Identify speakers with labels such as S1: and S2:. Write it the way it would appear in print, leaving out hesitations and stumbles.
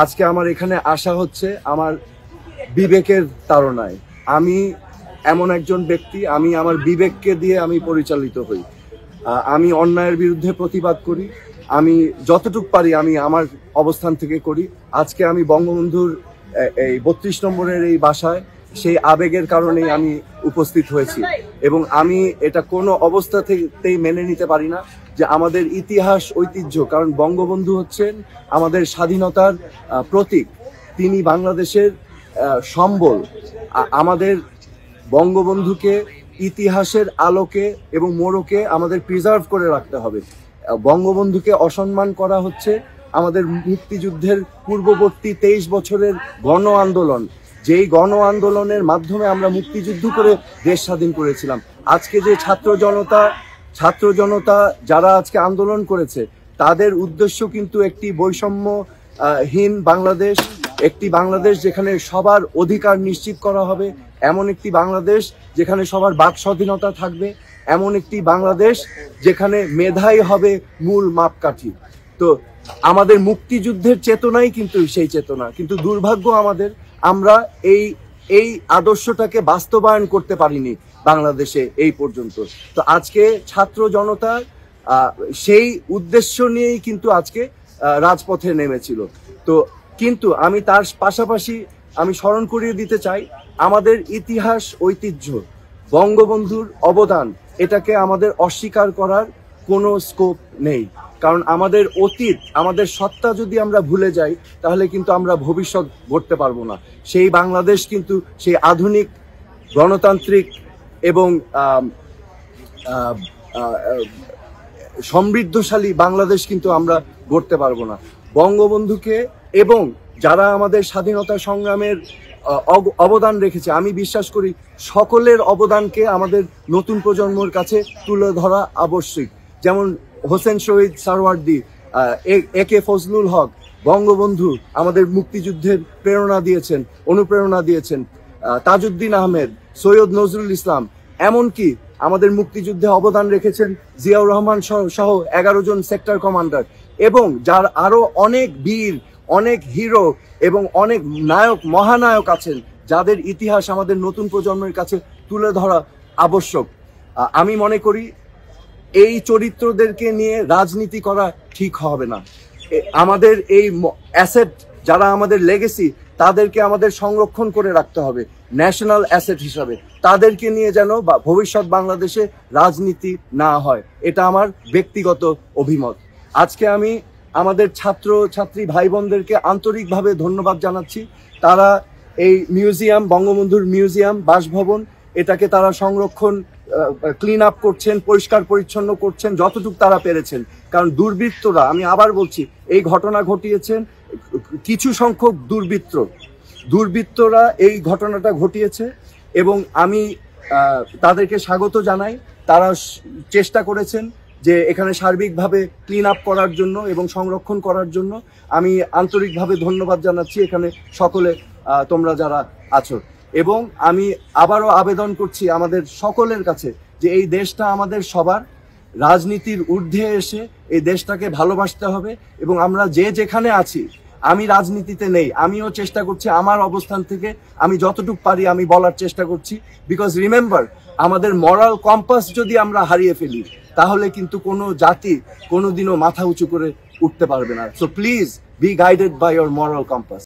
S1: আজকে আমার এখানে আসা হচ্ছে আমার বিবেকের তাড়নায়। আমি এমন একজন ব্যক্তি, আমি আমার বিবেককে দিয়ে আমি পরিচালিত হই। আমি অন্যায়ের বিরুদ্ধে প্রতিবাদ করি, আমি যতটুকু পারি আমি আমার অবস্থান থেকে করি। আজকে আমি বঙ্গবন্ধুর এই 32 নম্বরের এই বাসায় সেই আবেগের কারণেই আমি উপস্থিত হয়েছি, এবং আমি এটা কোনো অবস্থাতেই মেনে নিতে পারি না যে আমাদের ইতিহাস ঐতিহ্য, কারণ বঙ্গবন্ধু হচ্ছেন আমাদের স্বাধীনতার প্রতীক, তিনি বাংলাদেশের সম্বল। আমাদের বঙ্গবন্ধুকে ইতিহাসের আলোকে এবং মোড়কে আমাদের প্রিজার্ভ করে রাখতে হবে। বঙ্গবন্ধুকে অসম্মান করা হচ্ছে আমাদের মুক্তিযুদ্ধের পূর্ববর্তী 23 বছরের গণ আন্দোলন, যেই গণ আন্দোলনের মাধ্যমে আমরা মুক্তিযুদ্ধ করে দেশ স্বাধীন করেছিলাম। আজকে যে ছাত্র জনতা যারা আজকে আন্দোলন করেছে, তাদের উদ্দেশ্য কিন্তু একটি বৈষম্যহীন বাংলাদেশ, একটি বাংলাদেশ যেখানে সবার অধিকার নিশ্চিত করা হবে, এমন একটি বাংলাদেশ যেখানে সবার বাক স্বাধীনতা থাকবে, এমন একটি বাংলাদেশ যেখানে মেধাই হবে মূল মাপকাঠি। তো আমাদের মুক্তিযুদ্ধের চেতনাই কিন্তু সেই চেতনা, কিন্তু দুর্ভাগ্য আমাদের, আমরা এই আদর্শটাকে বাস্তবায়ন করতে পারিনি বাংলাদেশে এই পর্যন্ত। তো আজকে ছাত্র জনতা সেই উদ্দেশ্য নিয়েই কিন্তু আজকে রাজপথে নেমেছিল। তো কিন্তু আমি তার পাশাপাশি আমি স্মরণ করিয়ে দিতে চাই আমাদের ইতিহাস ঐতিহ্য, বঙ্গবন্ধুর অবদান, এটাকে আমাদের অস্বীকার করার কোনো স্কোপ নেই। কারণ আমাদের অতীত, আমাদের সত্তা যদি আমরা ভুলে যাই, তাহলে কিন্তু আমরা ভবিষ্যৎ গড়তে পারবো না। সেই বাংলাদেশ কিন্তু সেই আধুনিক গণতান্ত্রিক এবং সমৃদ্ধশালী বাংলাদেশ কিন্তু আমরা গড়তে পারবো না। বঙ্গবন্ধুকে এবং যারা আমাদের স্বাধীনতা সংগ্রামের অবদান রেখেছে, আমি বিশ্বাস করি সকলের অবদানকে আমাদের নতুন প্রজন্মের কাছে তুলে ধরা আবশ্যক। যেমন হোসেন শহীদ সারওয়ার্দী, একে ফজলুল হক, বঙ্গবন্ধু আমাদের মুক্তিযুদ্ধের প্রেরণা দিয়েছেন, অনুপ্রেরণা দিয়েছেন, তাজউদ্দিন আহমেদ, সৈয়দ নজরুল ইসলাম, এমনকি আমাদের মুক্তিযুদ্ধে অবদান রেখেছেন জিয়াউর রহমান সহ 11 জন সেক্টর কমান্ডার, এবং যার আরো অনেক বীর, অনেক হিরো এবং অনেক নায়ক, মহানায়ক আছেন, যাদের ইতিহাস আমাদের নতুন প্রজন্মের কাছে তুলে ধরা আবশ্যক। আমি মনে করি এই চরিত্রদেরকে নিয়ে রাজনীতি করা ঠিক হবে না। আমাদের এই অ্যাসেট, যারা আমাদের লেগেসি, তাদেরকে আমাদের সংরক্ষণ করে রাখতে হবে ন্যাশনাল অ্যাসেট হিসাবে। তাদেরকে নিয়ে যেন ভবিষ্যৎ বাংলাদেশে রাজনীতি না হয়, এটা আমার ব্যক্তিগত অভিমত। আজকে আমি আমাদের ছাত্র ছাত্রী ভাই বোনদেরকে আন্তরিকভাবে ধন্যবাদ জানাচ্ছি। তারা এই মিউজিয়াম, বঙ্গবন্ধুর মিউজিয়াম, বাসভবন, এটাকে তারা সংরক্ষণ, ক্লিন আপ করছেন, পরিষ্কার পরিচ্ছন্ন করছেন যতটুকু তারা পেরেছেন। কারণ দুর্বৃত্তরা, আমি আবার বলছি, এই ঘটনা ঘটিয়েছেন কিছু সংখ্যক দুর্বৃত্তরা এই ঘটনাটা ঘটিয়েছে, এবং আমি তাদেরকে স্বাগত জানাই। তারা চেষ্টা করেছেন যে এখানে সার্বিকভাবে ক্লিন আপ করার জন্য এবং সংরক্ষণ করার জন্য। আমি আন্তরিকভাবে ধন্যবাদ জানাচ্ছি এখানে সকলে, তোমরা যারা আছো। এবং আমি আবারও আবেদন করছি আমাদের সকলের কাছে যে এই দেশটা আমাদের সবার, রাজনীতির ঊর্ধ্বে এসে এই দেশটাকে ভালোবাসতে হবে। এবং আমরা যে যেখানে আছি, আমি রাজনীতিতে নেই, আমিও চেষ্টা করছি আমার অবস্থান থেকে আমি যতটুকু পারি আমি বলার চেষ্টা করছি। বিকজ রিমেম্বার, আমাদের মরাল কম্পাস যদি আমরা হারিয়ে ফেলি, তাহলে কিন্তু কোনো জাতি কোনোদিনও মাথা উঁচু করে উঠতে পারবে না। So please be guided by your moral compass.